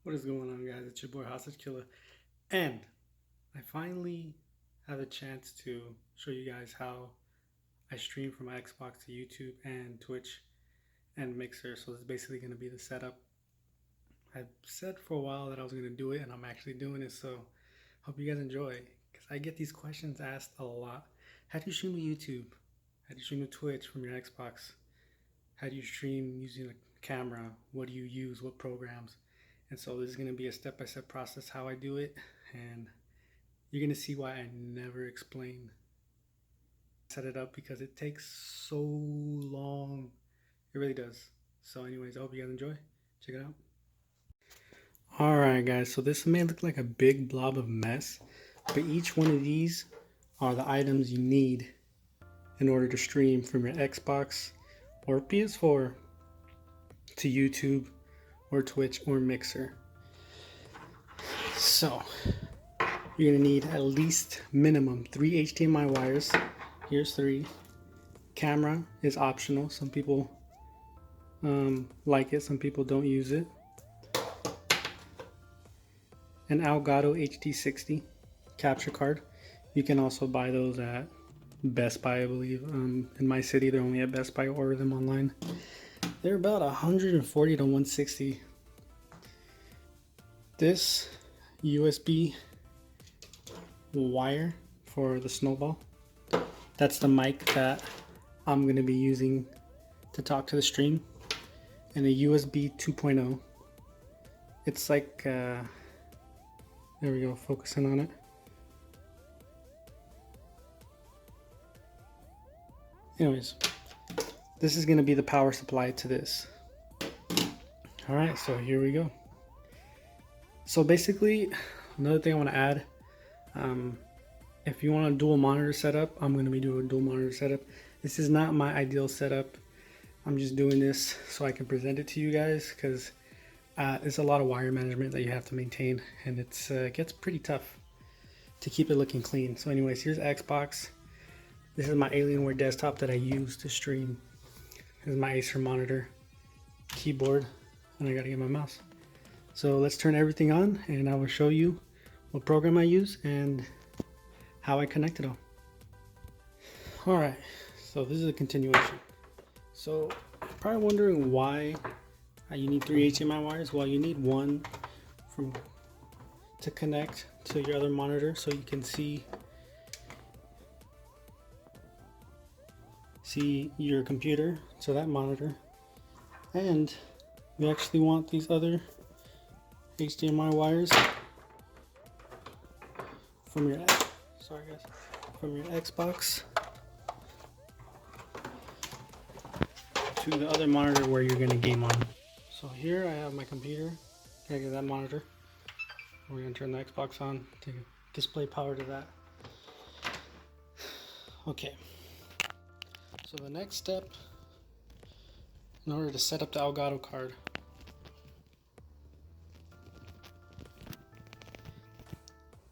What is going on, guys? It's your boy Hostage Killer, and I finally have a chance to show you guys how I stream from my Xbox to YouTube and Twitch and Mixer. So this is basically going to be the setup. I've said for a while that I was going to do it, and I'm actually doing it. So hope you guys enjoy, because I get these questions asked a lot. How do you stream to YouTube? How do you stream to Twitch from your Xbox? How do you stream using a camera? What do you use? What programs? And so this is going to be a step-by-step process how I do it, and you're going to see why I never explain set it up, because it takes so long. It really does. So anyways, I hope you guys enjoy. Check it out. Alright guys, so this may look like a big blob of mess, but each one of these are the items you need in order to stream from your Xbox or PS4 to YouTube or Twitch or Mixer. So you're gonna need at least minimum 3 HDMI wires. Here's 3. Camera is optional. Some people like it, some people don't use it. An Gato hd60 capture card. You can also buy those at Best Buy, I believe. In my city, they're only at Best Buy. Order them online. They're about 140 to 160. This USB wire for the snowball. That's the mic that I'm going to be using to talk to the stream. And a USB 2.0. It's like, there we go, focusing on it. Anyways, this is going to be the power supply to this. Alright, so here we go. So basically, another thing I want to add, if you want a dual monitor setup, I'm going to be doing a dual monitor setup. This is not my ideal setup. I'm just doing this so I can present it to you guys, because it's a lot of wire management that you have to maintain, and it gets pretty tough to keep it looking clean. So anyways, here's Xbox. This is my Alienware desktop that I use to stream. This is my Acer monitor, keyboard, and I gotta get my mouse. So let's turn everything on, and I will show you what program I use and how I connect it all. Alright, so this is a continuation. So you're probably wondering why you need 3 HDMI wires. Well, you need one to connect to your other monitor so you can see your computer to that monitor. And we actually want these other HDMI wires from your Xbox to the other monitor where you're gonna game on. So here I have my computer. I get that monitor. We're gonna turn the Xbox on to display power to that. Okay. So the next step, in order to set up the Elgato card,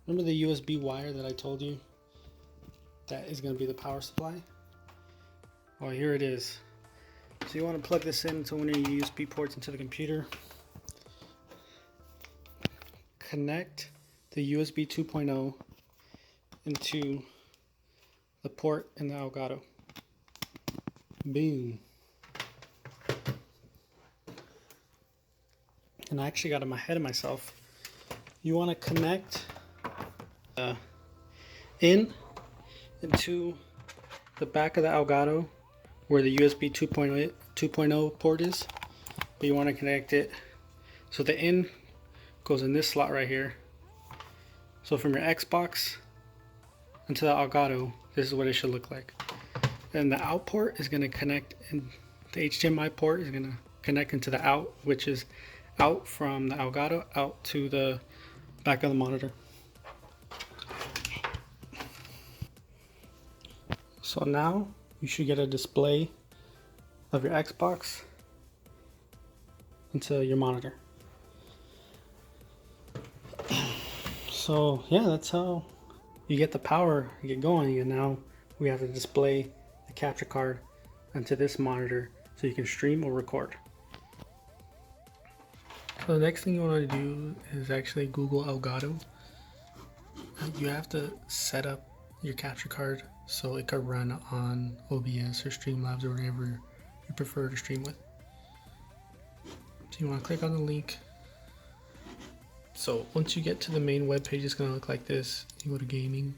remember the USB wire that I told you that is going to be the power supply? Well, here it is. So you want to plug this into one of your USB ports into the computer. Connect the USB 2.0 into the port in the Elgato. Boom. And I actually got ahead of myself. You want to connect into the back of the Elgato where the USB 2.0 port is, but you want to connect it so the in goes in this slot right here. So from your Xbox into the Elgato, this is what it should look like. And the out port is going to connect, and the HDMI port is going to connect into the out, which is out from the Elgato out to the back of the monitor. So now you should get a display of your Xbox into your monitor. So yeah, that's how you get the power, you get going, and now we have to display the capture card onto this monitor so you can stream or record. So the next thing you want to do is actually Google Elgato. You have to set up your capture card so it could run on OBS or StreamLabs or whatever you prefer to stream with. So you want to click on the link. So once you get to the main web page, it's going to look like this. You go to gaming.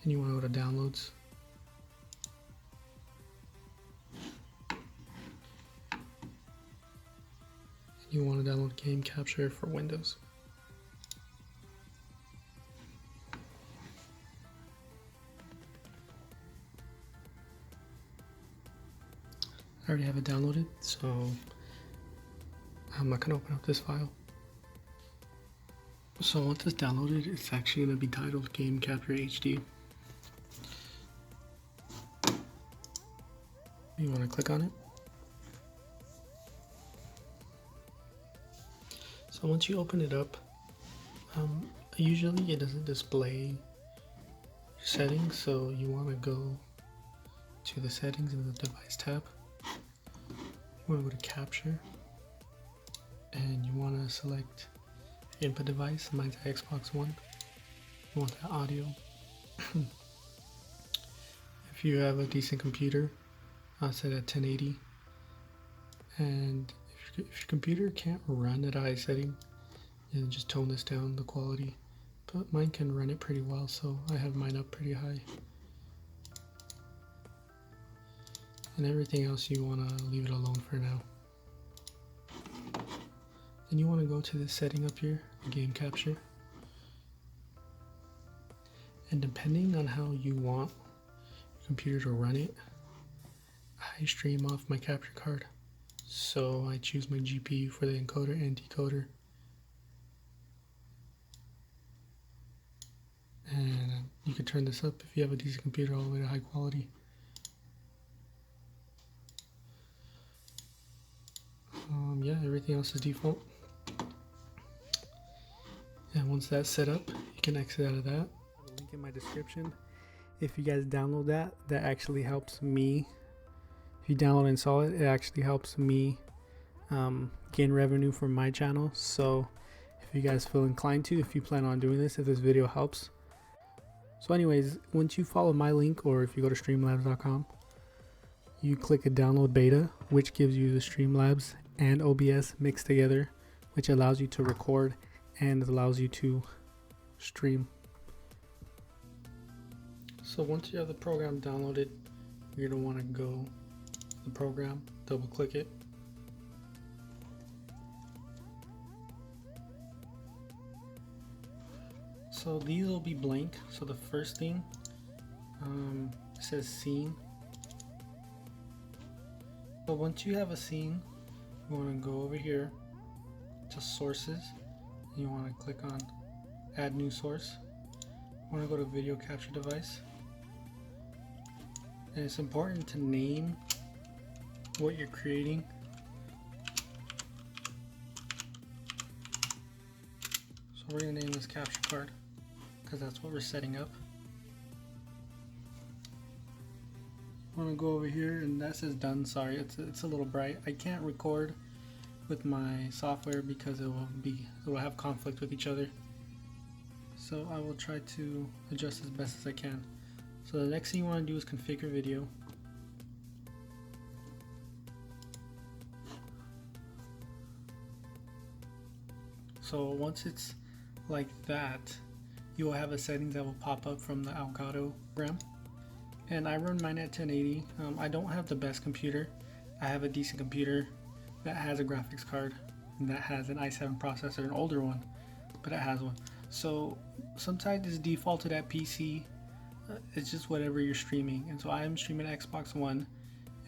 And you want to go to downloads. You want to download Game Capture for Windows. I already have it downloaded, so I'm not going to open up this file. So once it's downloaded, it's actually going to be titled Game Capture HD. You want to click on it. So once you open it up, usually it doesn't display settings, so you want to go to the settings in the device tab. You want to go to capture, and you want to select input device. Mine's Xbox One. You want that audio. If you have a decent computer, I'll set it at 1080. And if your computer can't run at a high setting, then just tone this down, the quality. But mine can run it pretty well, so I have mine up pretty high. And everything else you want to leave it alone for now. Then you want to go to the setting up here, game capture. And depending on how you want your computer to run it, I stream off my capture card. So I choose my GPU for the encoder and decoder. And you can turn this up if you have a decent computer all the way to high quality. Yeah, everything else is default. And once that's set up, you can exit out of that. I have a link in my description. If you guys download that, that actually helps me. If you download and install it, it actually helps me gain revenue from my channel. So if you guys feel inclined to, if you plan on doing this, if this video helps. So anyways, once you follow my link, or if you go to streamlabs.com, you click a download beta, which gives you the Streamlabs and OBS mixed together, which allows you to record and allows you to stream. So once you have the program downloaded, you're going to want to go to the program, double click it. So these will be blank. So the first thing says scene. So once you have a scene, you want to go over here to sources. You want to click on add new source. You want to go to video capture device. And it's important to name what you're creating. So we're going to name this capture card because that's what we're setting up. I'm going to go over here and that says done. Sorry, it's a little bright. I can't record with my software because it will have conflict with each other. So I will try to adjust as best as I can. So the next thing you want to do is configure video. So once it's like that, you will have a settings that will pop up from the Elgato program. And I run mine at 1080. I don't have the best computer. I have a decent computer that has a graphics card and that has an i7 processor, an older one, but it has one. So sometimes it's defaulted at PC. It's just whatever you're streaming. And so I am streaming Xbox One.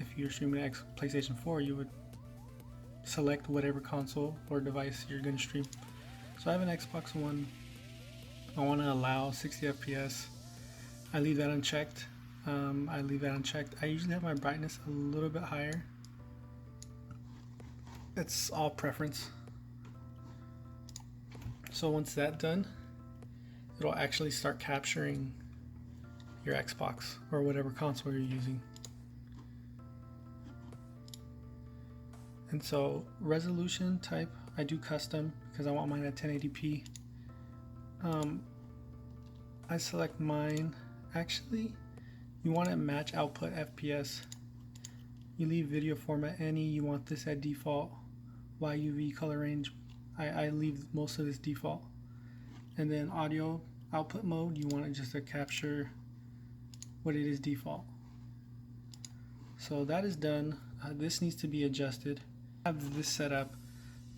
If you're streaming PlayStation 4, you would select whatever console or device you're going to stream. So I have an Xbox One. I want to allow 60 FPS. I leave that unchecked. I usually have my brightness a little bit higher. It's all preference. So once that's done, it'll actually start capturing your Xbox or whatever console you're using. And so resolution type, I do custom because I want mine at 1080p. I select mine. Actually, you want to match output FPS. You leave video format any, you want this at default. YUV color range, I leave most of this default. And then audio output mode, you want it just to capture what it is default. So that is done. This needs to be adjusted. I have this set up.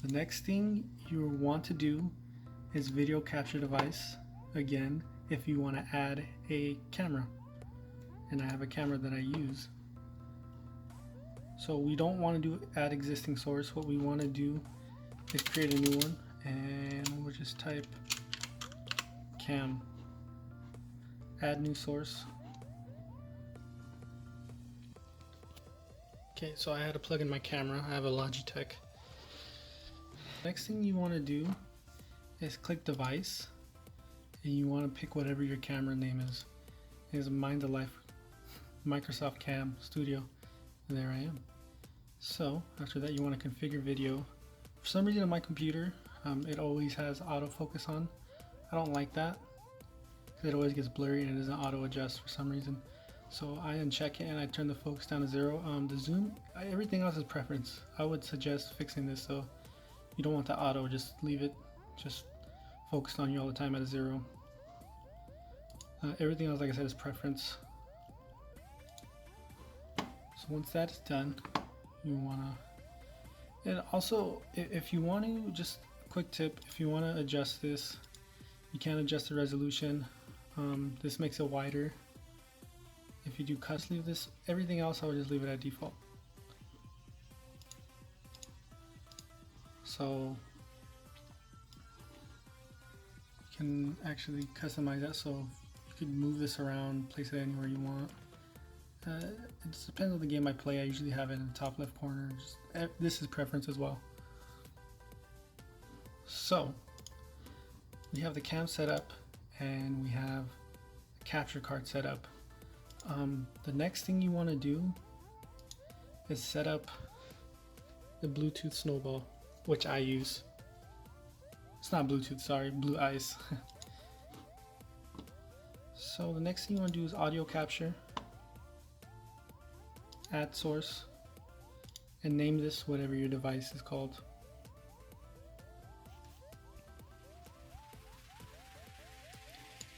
The next thing you want to do is video capture device. Again, if you want to add a camera, and I have a camera that I use. So we don't want to do add existing source. What we want to do is create a new one, and we'll just type cam, add new source. Okay, so I had to plug in my camera. I have a Logitech. Next thing you want to do is click device, and you want to pick whatever your camera name is. It's Mind the Life Microsoft Cam Studio, and there I am. So after that, you want to configure video. For some reason on my computer, it always has autofocus on. I don't like that because it always gets blurry and it doesn't auto adjust for some reason. So I uncheck it and I turn the focus down to 0. The zoom, everything else is preference. I would suggest fixing this so you don't want the auto, just leave it just focused on you all the time at a 0. Everything else, like I said, is preference. So once that is done, you wanna, and also if you want to, just a quick tip, if you want to adjust this, you can adjust the resolution. This makes it wider. If you do custom, leave this, everything else I would just leave it at default. So you can actually customize that, so you could move this around, place it anywhere you want. It just depends on the game I play. I usually have it in the top left corner. This is preference as well. So we have the cam set up and we have the capture card set up. The next thing you want to do is set up the Bluetooth snowball, which I use. It's not Bluetooth, sorry, Blue Ice. So the next thing you want to do is audio capture. Add source and name this whatever your device is called.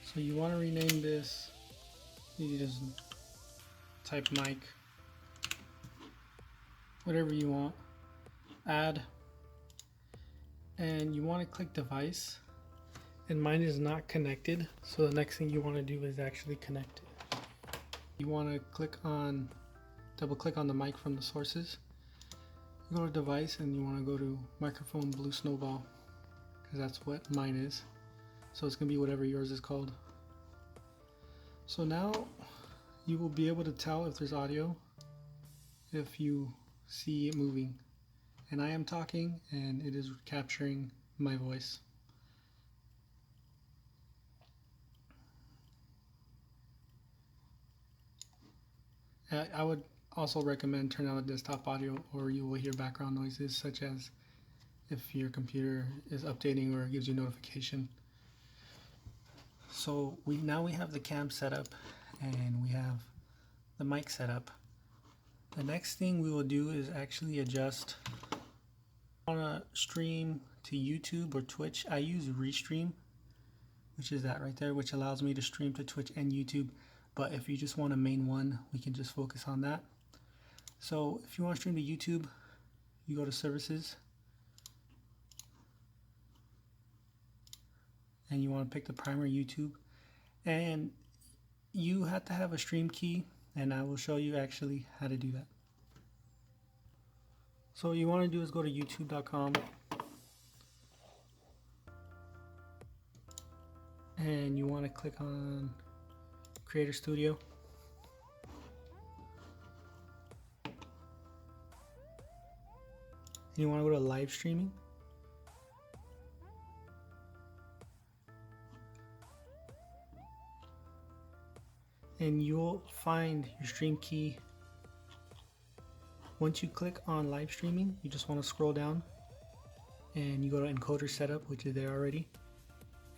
So you want to rename this, you just type mic, whatever you want, add, and you want to click device, and mine is not connected, so the next thing you want to do is actually connect it. You want to double click on the mic from the sources. You go to device and you want to go to microphone blue snowball, because that's what mine is. So it's going to be whatever yours is called. So now you will be able to tell if there's audio if you see it moving. And I am talking and it is capturing my voice. I would also recommend turning on the desktop audio, or you will hear background noises, such as if your computer is updating or gives you notification. So now we have the cam set up and we have the mic set up. The next thing we will do is actually adjust. I want to stream to YouTube or Twitch. I use Restream, which is that right there, which allows me to stream to Twitch and YouTube. But if you just want a main one, we can just focus on that. So if you want to stream to YouTube, you go to services and you want to pick the primary YouTube, and you have to have a stream key, and I will show you actually how to do that. So what you want to do is go to youtube.com and you want to click on Creator Studio. You want to go to live streaming. And you'll find your stream key once you click on live streaming, you just want to scroll down and you go to encoder setup, which is there already.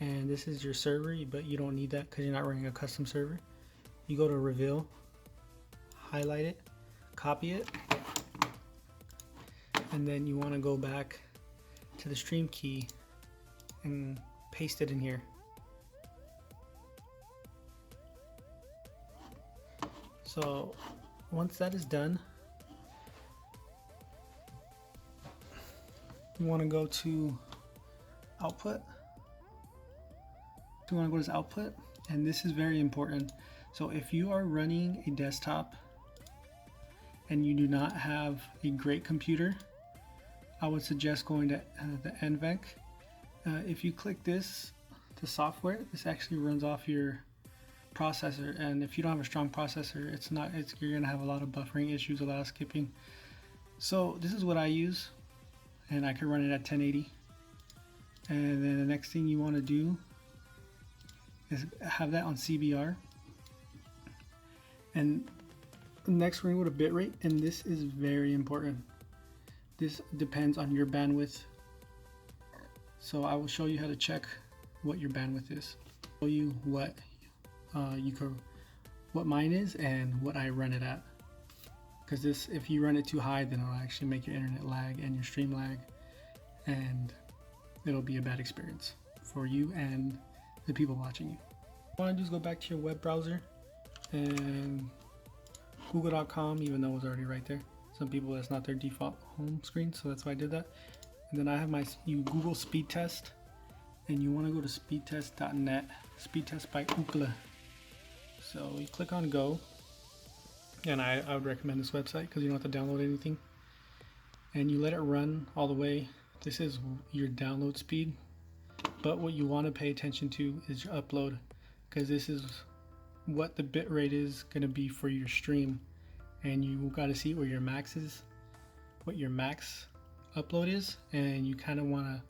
And this is your server, but you don't need that because you're not running a custom server. You go to reveal, highlight it, copy it, and then you want to go back to the stream key and paste it in here. So once that is done, you want to go to output. You want to go to output, and this is very important. So if you are running a desktop and you do not have a great computer, I would suggest going to the NVENC. If you click this, the software, this actually runs off your processor, and if you don't have a strong processor, you're gonna have a lot of buffering issues, a lot of skipping. So this is what I use, and I can run it at 1080. And then the next thing you want to do is have that on CBR. And next we're going to go to bitrate, and this is very important. This depends on your bandwidth. So I will show you how to check what your bandwidth is. I'll show you what what mine is and what I run it at. Because this, if you run it too high, then it'll actually make your internet lag and your stream lag, and it'll be a bad experience for you and the people watching you. What I want to do is go back to your web browser and google.com, even though it was already right there. Some people, that's not their default home screen, so that's why I did that. And then I have you Google speed test, and you want to go to speedtest.net, speed test by Ookla. So you click on go, and I would recommend this website because you don't have to download anything, and you let it run all the way. This is your download speed, but what you want to pay attention to is your upload, because this is what the bit rate is going to be for your stream, and you got to see where your max is, what your max upload is, and you kind of want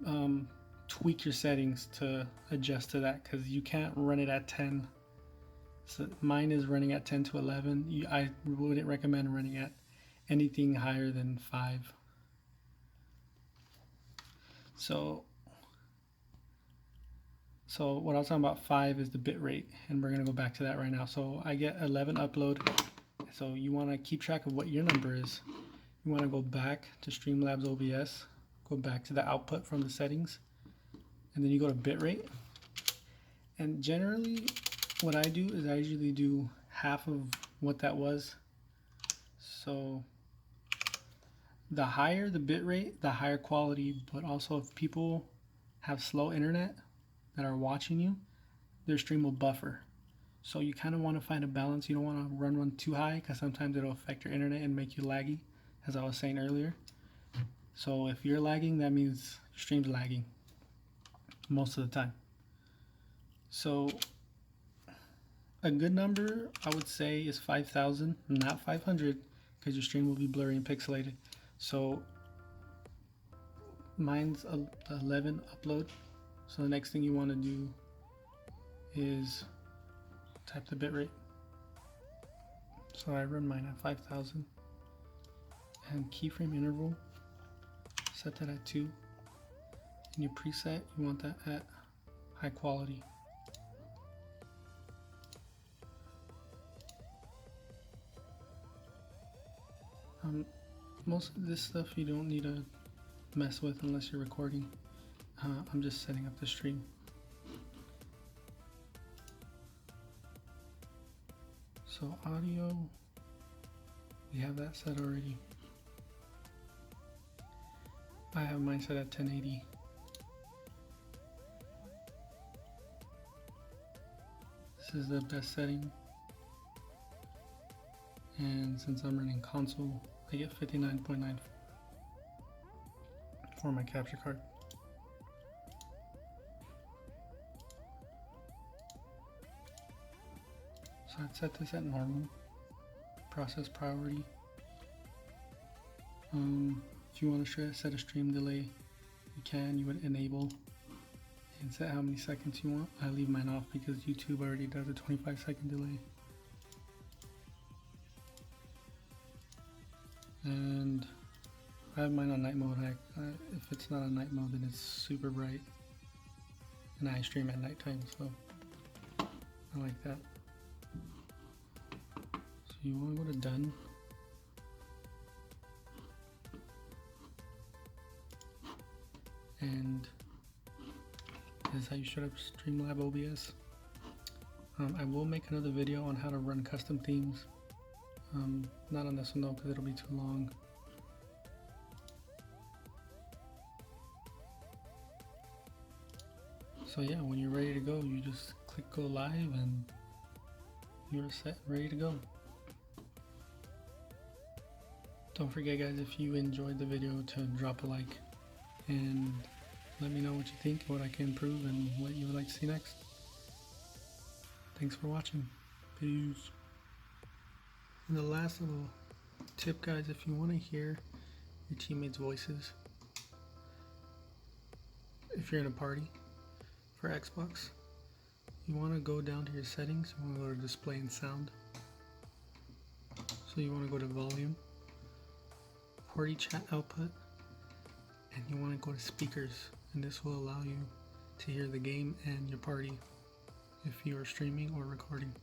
to tweak your settings to adjust to that, because you can't run it at 10. So mine is running at 10 to 11. I wouldn't recommend running at anything higher than 5. So what I was talking about, 5 is the bit rate, and we're gonna go back to that right now. So I get 11 upload. So you want to keep track of what your number is. You want to go back to StreamLabs OBS, go back to the output from the settings, and then you go to bitrate. And generally what I do is I usually do half of what that was. So the higher the bitrate, the higher quality, but also if people have slow internet that are watching you, their stream will buffer. So you kind of want to find a balance. You don't want to run one too high, because sometimes it'll affect your internet and make you laggy, as I was saying earlier. So if you're lagging, that means your stream's lagging most of the time. So a good number, I would say, is 5,000, not 500, because your stream will be blurry and pixelated. So mine's 11 upload. So the next thing you want to do is type the bitrate. So I run mine at 5,000, and keyframe interval, set that at 2. And your preset, you want that at high quality. Most of this stuff you don't need to mess with unless you're recording. I'm just setting up the stream. So audio, we have that set already. I have mine set at 1080. This is the best setting. And since I'm running console, I get 59.9 for my capture card. So I'd set this at normal, process priority. If you want to set a stream delay, you can. You would enable and set how many seconds you want. I leave mine off because YouTube already does a 25-second delay. and I have mine on night mode. If it's not on night mode, then it's super bright, and I stream at nighttime, so I like that. So you want to go to done, and this is how you set up StreamLabs OBS. I will make another video on how to run custom themes. Not on this one though, because it'll be too long. So yeah, when you're ready to go, you just click go live and you're set, ready to go. Don't forget guys, if you enjoyed the video, to drop a like and let me know what you think, what I can improve, and what you would like to see next. Thanks for watching. Peace. And the last little tip guys, if you want to hear your teammates' voices, if you're in a party for Xbox, you want to go down to your settings. You want to go to display and sound. So you want to go to volume, party chat output, and you want to go to speakers, and this will allow you to hear the game and your party if you are streaming or recording.